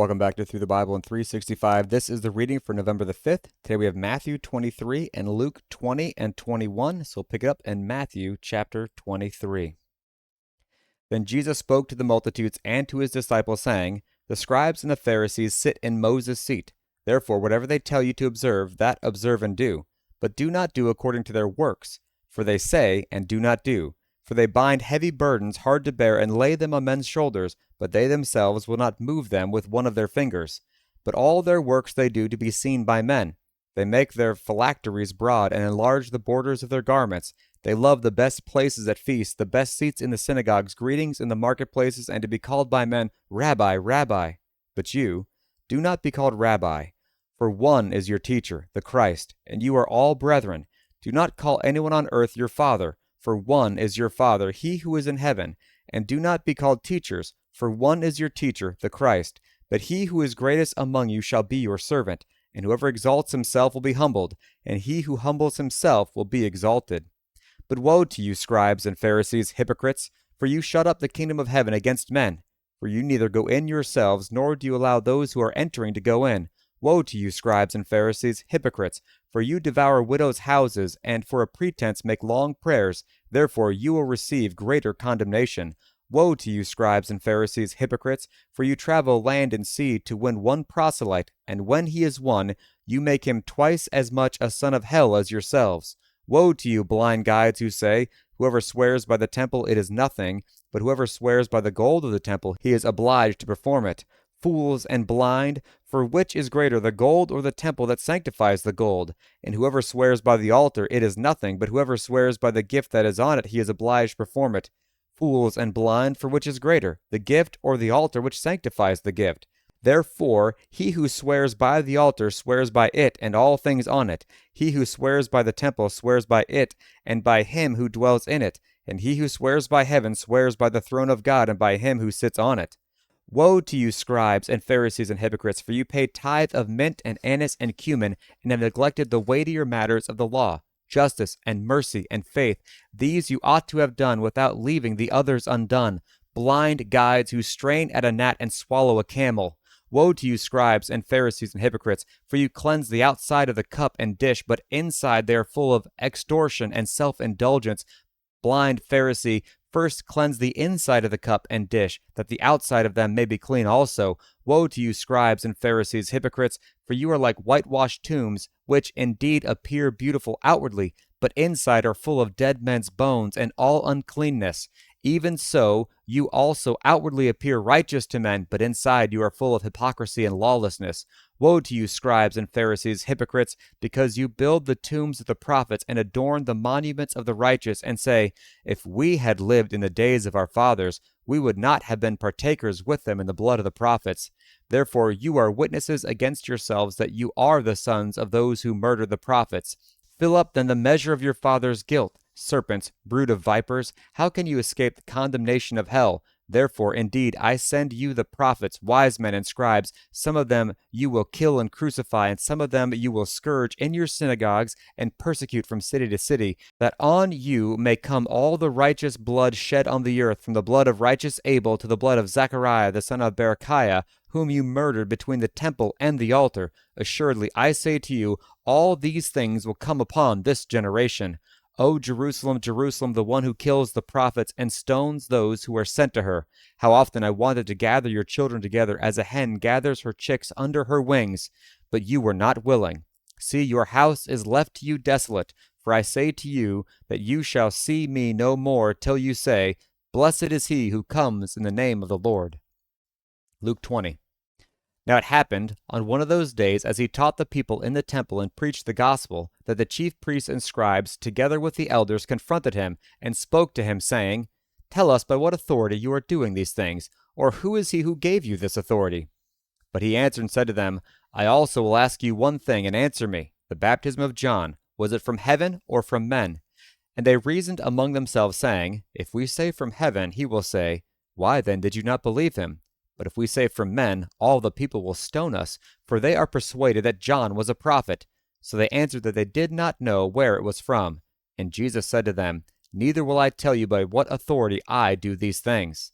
Welcome back to Through the Bible in 365. This is the reading for November the 5th. Today we have Matthew 23 and Luke 20 and 21. So we'll pick it up in Matthew chapter 23. Then Jesus spoke to the multitudes and to his disciples, saying, The scribes and the Pharisees sit in Moses' seat. Therefore, whatever they tell you to observe, that observe and do. But do not do according to their works, for they say and do not do. For they bind heavy burdens hard to bear and lay them on men's shoulders, but they themselves will not move them with one of their fingers. But all their works they do to be seen by men. They make their phylacteries broad and enlarge the borders of their garments. They love the best places at feasts, the best seats in the synagogues, greetings in the marketplaces, and to be called by men, Rabbi, Rabbi. But you, do not be called Rabbi, for one is your teacher, the Christ, and you are all brethren. Do not call anyone on earth your father, for one is your Father, he who is in heaven. And do not be called teachers, for one is your teacher, the Christ. But he who is greatest among you shall be your servant. And whoever exalts himself will be humbled, and he who humbles himself will be exalted. But woe to you, scribes and Pharisees, hypocrites, for you shut up the kingdom of heaven against men. For you neither go in yourselves, nor do you allow those who are entering to go in. Woe to you, scribes and Pharisees, hypocrites, for you devour widows' houses, and for a pretense make long prayers. Therefore you will receive greater condemnation. Woe to you, scribes and Pharisees, hypocrites, for you travel land and sea to win one proselyte, and when he is won, you make him twice as much a son of hell as yourselves. Woe to you, blind guides, who say, Whoever swears by the temple, it is nothing, but whoever swears by the gold of the temple, he is obliged to perform it. Fools and blind, for which is greater, the gold or the temple that sanctifies the gold? And whoever swears by the altar, it is nothing, but whoever swears by the gift that is on it, he is obliged to perform it. Fools and blind, for which is greater, the gift or the altar which sanctifies the gift? Therefore, he who swears by the altar swears by it and all things on it. He who swears by the temple swears by it and by him who dwells in it. And he who swears by heaven swears by the throne of God and by him who sits on it. Woe to you, scribes and Pharisees and hypocrites, for you pay tithe of mint and anise and cumin, and have neglected the weightier matters of the law, justice and mercy and faith. These you ought to have done without leaving the others undone. Blind guides who strain at a gnat and swallow a camel. Woe to you, scribes and Pharisees and hypocrites, for you cleanse the outside of the cup and dish, but inside they are full of extortion and self-indulgence. Blind Pharisee, first cleanse the inside of the cup and dish, that the outside of them may be clean also. Woe to you, scribes and Pharisees, hypocrites, for you are like whitewashed tombs, which indeed appear beautiful outwardly, but inside are full of dead men's bones and all uncleanness. Even so, you also outwardly appear righteous to men, but inside you are full of hypocrisy and lawlessness. Woe to you, scribes and Pharisees, hypocrites, because you build the tombs of the prophets and adorn the monuments of the righteous, and say, If we had lived in the days of our fathers, we would not have been partakers with them in the blood of the prophets. Therefore you are witnesses against yourselves that you are the sons of those who murdered the prophets. Fill up then the measure of your father's guilt. Serpents, brood of vipers, how can you escape the condemnation of hell? Therefore, indeed, I send you the prophets, wise men, and scribes. Some of them you will kill and crucify, and some of them you will scourge in your synagogues and persecute from city to city, that on you may come all the righteous blood shed on the earth, from the blood of righteous Abel to the blood of Zechariah the son of Berechiah, whom you murdered between the temple and the altar. Assuredly, I say to you, all these things will come upon this generation. O Jerusalem, Jerusalem, the one who kills the prophets and stones those who are sent to her. How often I wanted to gather your children together as a hen gathers her chicks under her wings, but you were not willing. See, your house is left to you desolate, for I say to you that you shall see me no more till you say, Blessed is he who comes in the name of the Lord. Luke 20. Now it happened, on one of those days, as he taught the people in the temple and preached the gospel, that the chief priests and scribes, together with the elders, confronted him, and spoke to him, saying, Tell us by what authority you are doing these things, or who is he who gave you this authority? But he answered and said to them, I also will ask you one thing, and answer me. The baptism of John, was it from heaven or from men? And they reasoned among themselves, saying, If we say from heaven, he will say, Why then did you not believe him? But if we say from men, all the people will stone us, for they are persuaded that John was a prophet. So they answered that they did not know where it was from. And Jesus said to them, Neither will I tell you by what authority I do these things.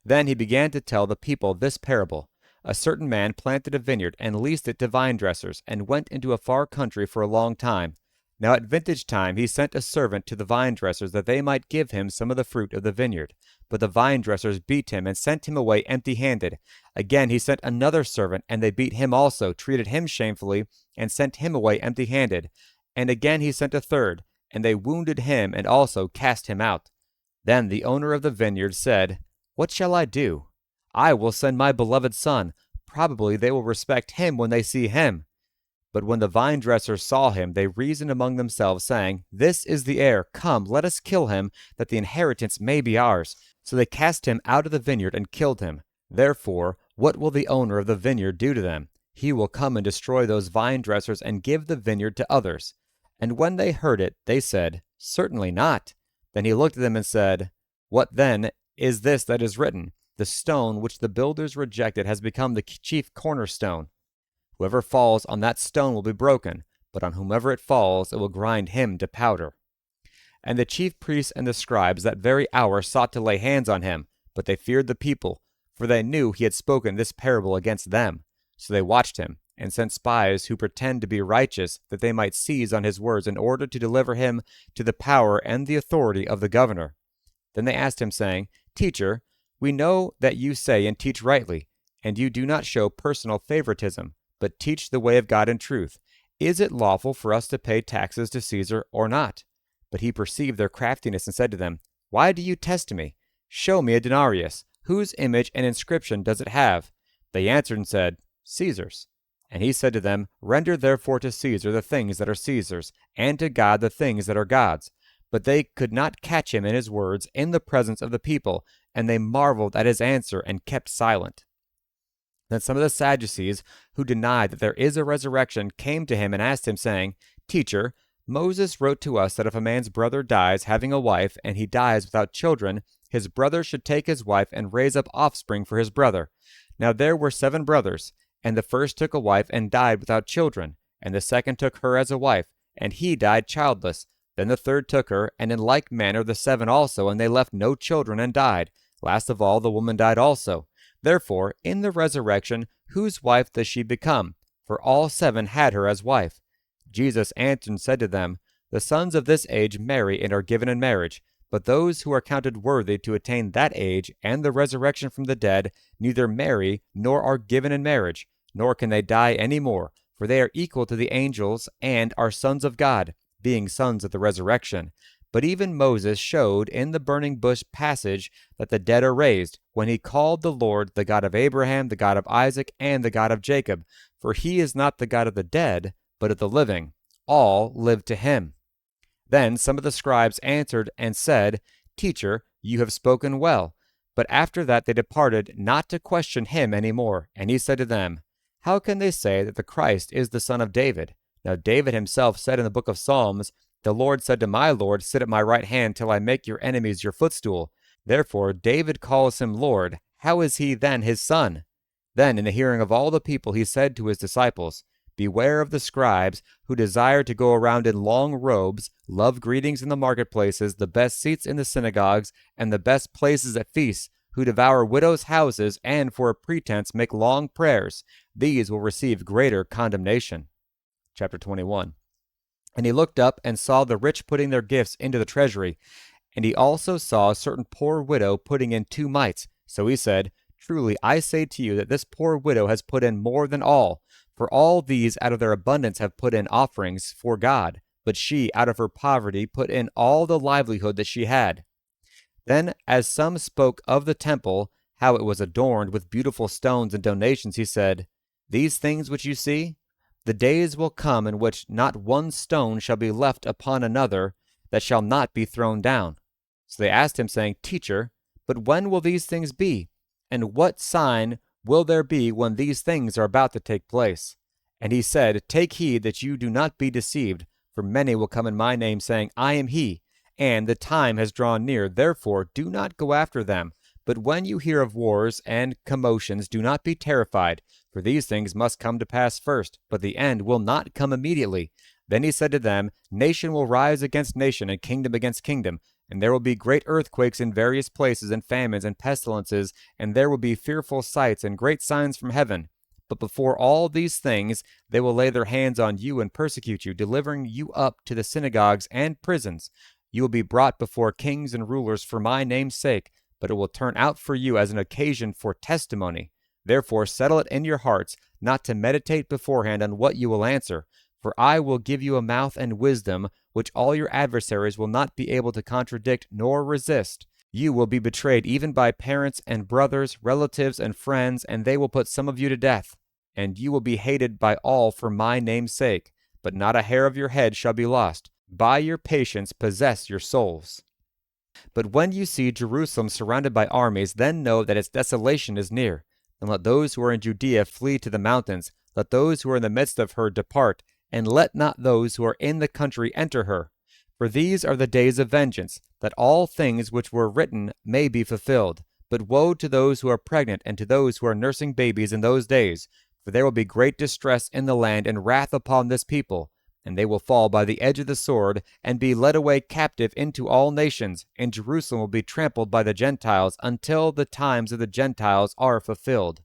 Then he began to tell the people this parable. A certain man planted a vineyard and leased it to vine dressers, and went into a far country for a long time. Now at vintage time he sent a servant to the vine dressers that they might give him some of the fruit of the vineyard. But the vine dressers beat him and sent him away empty-handed. Again he sent another servant, and they beat him also, treated him shamefully, and sent him away empty-handed. And again he sent a third, and they wounded him and also cast him out. Then the owner of the vineyard said, "What shall I do? I will send my beloved son. Probably they will respect him when they see him." But when the vine dressers saw him, they reasoned among themselves, saying, "This is the heir. Come, let us kill him, that the inheritance may be ours." So they cast him out of the vineyard and killed him. Therefore, what will the owner of the vineyard do to them? He will come and destroy those vine dressers and give the vineyard to others. And when they heard it, they said, "Certainly not." Then he looked at them and said, "What then is this that is written? The stone which the builders rejected has become the chief cornerstone. Whoever falls on that stone will be broken, but on whomever it falls, it will grind him to powder." And the chief priests and the scribes that very hour sought to lay hands on him, but they feared the people, for they knew he had spoken this parable against them. So they watched him, and sent spies who pretend to be righteous, that they might seize on his words in order to deliver him to the power and the authority of the governor. Then they asked him, saying, "Teacher, we know that you say and teach rightly, and you do not show personal favoritism, but teach the way of God in truth. Is it lawful for us to pay taxes to Caesar or not?" But he perceived their craftiness and said to them, "Why do you test me? Show me a denarius. Whose image and inscription does it have?" They answered and said, "Caesar's." And he said to them, "Render therefore to Caesar the things that are Caesar's, and to God the things that are God's." But they could not catch him in his words in the presence of the people, and they marveled at his answer and kept silent. Then some of the Sadducees, who denied that there is a resurrection, came to him and asked him, saying, "Teacher, Moses wrote to us that if a man's brother dies having a wife, and he dies without children, his brother should take his wife and raise up offspring for his brother. Now there were 7 brothers, and the first took a wife and died without children, and the second took her as a wife, and he died childless. Then the third took her, and in like manner the 7 also, and they left no children and died. Last of all, the woman died also. Therefore, in the resurrection, whose wife does she become? For all 7 had her as wife." Jesus answered and said to them, "The sons of this age marry and are given in marriage, but those who are counted worthy to attain that age and the resurrection from the dead neither marry nor are given in marriage, nor can they die any more, for they are equal to the angels and are sons of God, being sons of the resurrection. But even Moses showed in the burning bush passage that the dead are raised, when he called the Lord the God of Abraham, the God of Isaac, and the God of Jacob. For he is not the God of the dead, but of the living. All live to him." Then some of the scribes answered and said, "Teacher, you have spoken well." But after that they departed, not to question him any more. And he said to them, "How can they say that the Christ is the son of David? Now David himself said in the book of Psalms, 'The Lord said to my Lord, sit at my right hand till I make your enemies your footstool.' Therefore David calls him Lord. How is he then his son?" Then in the hearing of all the people he said to his disciples, "Beware of the scribes, who desire to go around in long robes, love greetings in the marketplaces, the best seats in the synagogues, and the best places at feasts, who devour widows' houses, and for a pretense make long prayers. These will receive greater condemnation." Chapter 21. And he looked up and saw the rich putting their gifts into the treasury. And he also saw a certain poor widow putting in 2 mites. So he said, "Truly I say to you that this poor widow has put in more than all. For all these out of their abundance have put in offerings for God, but she out of her poverty put in all the livelihood that she had." Then as some spoke of the temple, how it was adorned with beautiful stones and donations, he said, "These things which you see, the days will come in which not one stone shall be left upon another that shall not be thrown down." So they asked him, saying, "Teacher, but when will these things be? And what sign will there be when these things are about to take place?" And he said, "Take heed that you do not be deceived, for many will come in my name, saying, 'I am he,' and the time has drawn near. Therefore do not go after them. But when you hear of wars and commotions, do not be terrified, for these things must come to pass first, but the end will not come immediately." Then he said to them, "Nation will rise against nation, and kingdom against kingdom. And there will be great earthquakes in various places, and famines, and pestilences, and there will be fearful sights, and great signs from heaven. But before all these things, they will lay their hands on you and persecute you, delivering you up to the synagogues and prisons. You will be brought before kings and rulers for my name's sake, but it will turn out for you as an occasion for testimony. Therefore, settle it in your hearts not to meditate beforehand on what you will answer. For I will give you a mouth and wisdom, which all your adversaries will not be able to contradict nor resist. You will be betrayed even by parents and brothers, relatives and friends, and they will put some of you to death. And you will be hated by all for my name's sake. But not a hair of your head shall be lost. By your patience possess your souls. But when you see Jerusalem surrounded by armies, then know that its desolation is near. And let those who are in Judea flee to the mountains. Let those who are in the midst of her depart, and let not those who are in the country enter her. For these are the days of vengeance, that all things which were written may be fulfilled. But woe to those who are pregnant and to those who are nursing babies in those days, for there will be great distress in the land and wrath upon this people. And they will fall by the edge of the sword, and be led away captive into all nations, and Jerusalem will be trampled by the Gentiles until the times of the Gentiles are fulfilled.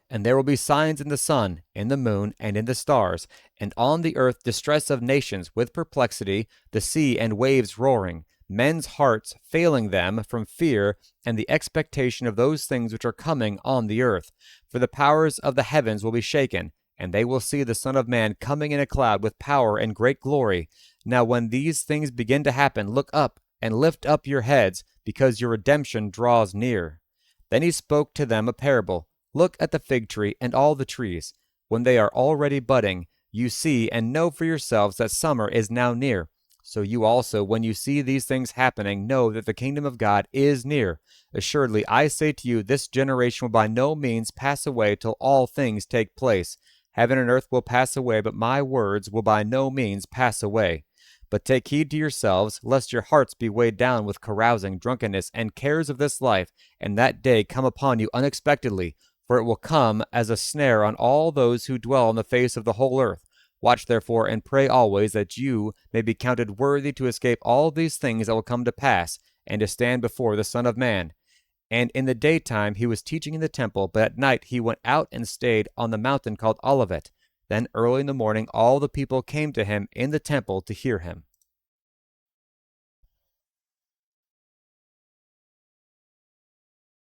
And there will be signs in the sun, in the moon, and in the stars, and on the earth distress of nations with perplexity, the sea and waves roaring, men's hearts failing them from fear and the expectation of those things which are coming on the earth. For the powers of the heavens will be shaken, and they will see the Son of Man coming in a cloud with power and great glory. Now when these things begin to happen, look up and lift up your heads, because your redemption draws near. Then he spoke to them a parable. Look at the fig tree and all the trees. When they are already budding, you see and know for yourselves that summer is now near. So you also, when you see these things happening, know that the kingdom of God is near. Assuredly, I say to you, this generation will by no means pass away till all things take place. Heaven and earth will pass away, but my words will by no means pass away. But take heed to yourselves, lest your hearts be weighed down with carousing, drunkenness, and cares of this life, and that day come upon you unexpectedly. For it will come as a snare on all those who dwell on the face of the whole earth. Watch therefore and pray always, that you may be counted worthy to escape all these things that will come to pass, and to stand before the Son of Man. And in the daytime he was teaching in the temple, but at night he went out and stayed on the mountain called Olivet. Then early in the morning all the people came to him in the temple to hear him.